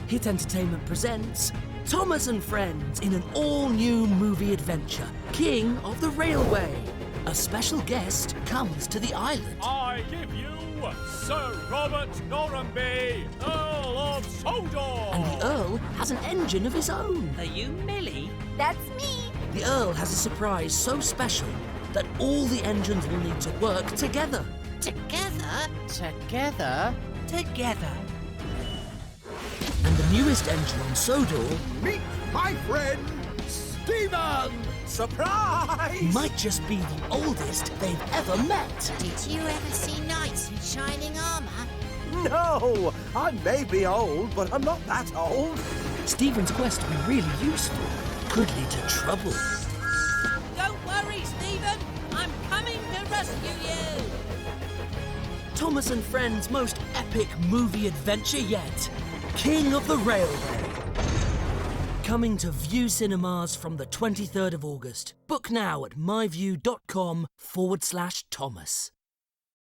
Hit Entertainment presents Thomas and Friends in an all-new movie adventure, King of the Railway. A special guest comes to the island. I give you Sir Robert Norramby, Earl of Sodor. And the Earl has an engine of his own. Are you Millie? That's me. The Earl has a surprise so special that all the engines will need to work together. Together? Together? Together. And the newest engine on Sodor Meet my friend, Stephen! Surprise! might just be the oldest they've ever met. Did you ever see knights in shining armour? No, I may be old, but I'm not that old. Stephen's quest to be really useful could lead to trouble. Don't worry, Stephen. I'm coming to rescue you. Thomas and Friends' most epic movie adventure yet, King of the Railway. Coming to View Cinemas from the 23rd of August. Book now at myview.com/Thomas.